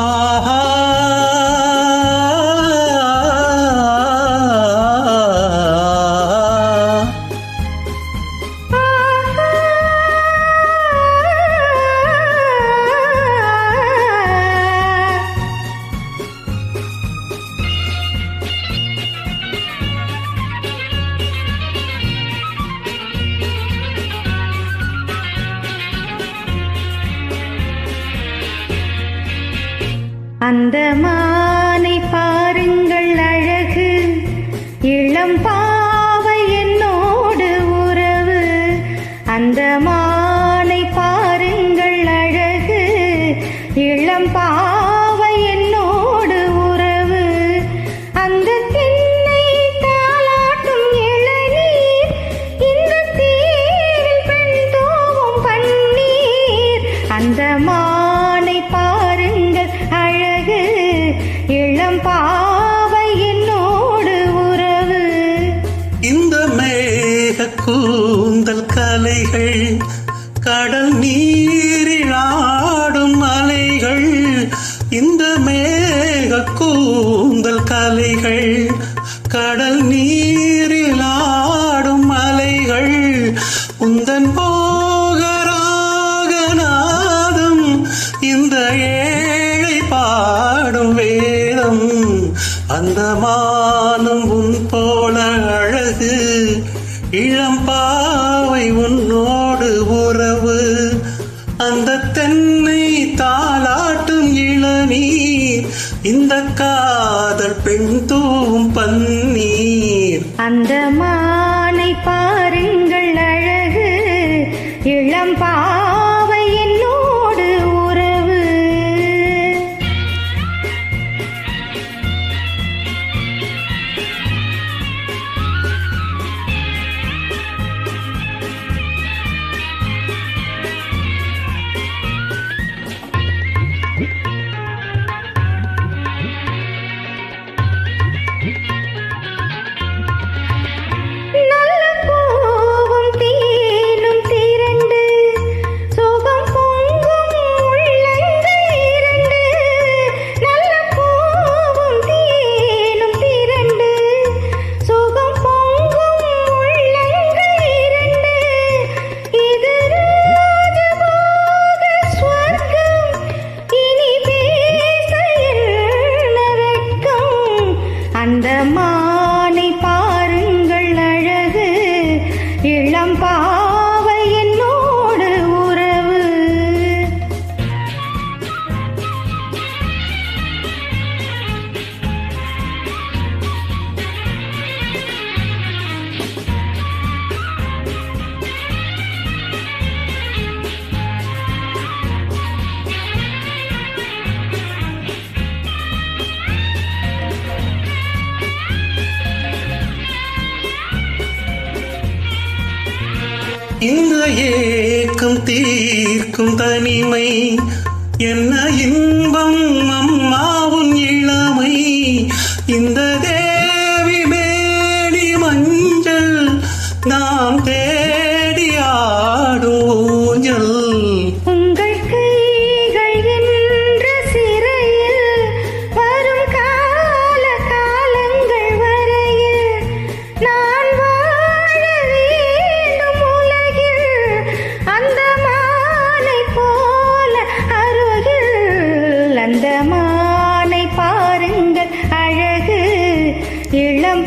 ஆஹா அந்த மானை பாருங்கள் அழகு, இளம் பாவை என்னோடு உறவு. அந்த மானை பாருங்கள் அழகு, இளம் பாவை என்னோடு உறவு. அந்த திண்ணை தாலாட்டும் இளநீர், இந்த தீவில் பெண் தூவும் பன்னீர். அந்த மானை பாருங்கள் அழகு, இளம் பாவை என்னோடு உறவு. இந்த மேக கூந்தல் கலைகள், கடல் நீரில் ஆடும் அலைகள். இந்த மேக கூந்தல் கலைகள், கடல் நீரில் ஆடும் அலைகள். உந்தன் போகராக நாதம், இந்த ஏழை பாடும் வேதம். அந்த மானம் உன் போல அழகு, இளம் பாவை உன்னோடு உறவு. அந்த தென்னை தாலாட்டும் இளநீர், இந்த காதல் பெண் தூவும் பன்னீர். அந்த மானை பாருங்கள் அழகு, இளம் பாவை என்னோடு உறவு. நல்ல பூவும் தேனும் திரண்டு, சுகம் பொங்கும் உள்ளங்கள் இரண்டு. நல்ல பூவும் தேனும் திரண்டு, சுகம் பொங்கும் உள்ளங்கள் இரண்டு. இது ராஜபோக ஸ்வர்க்கம், இனி பேச என்ன வெட்கம். அந்த மானை பாருங்கள் அழகு, இளம் பாவை என்னோடு உறவு. இந்த ஏக்கம் தீர்க்கும் தனிமை, என்ன இன்பம் அம்மாவும் இளமை. இந்த தேவி மேனி மஞ்சள், நாம் தேடி ஆடும் ஊஞ்சல். உங்கள் கைகள் என்ற சிறையில், வரும் கால காலங்கள் வரையில் நான் வாழ வேண்டும் உலகில். அந்த மானை போல அருகில், அந்த மானை பாருங்கள் அழகு, இளம்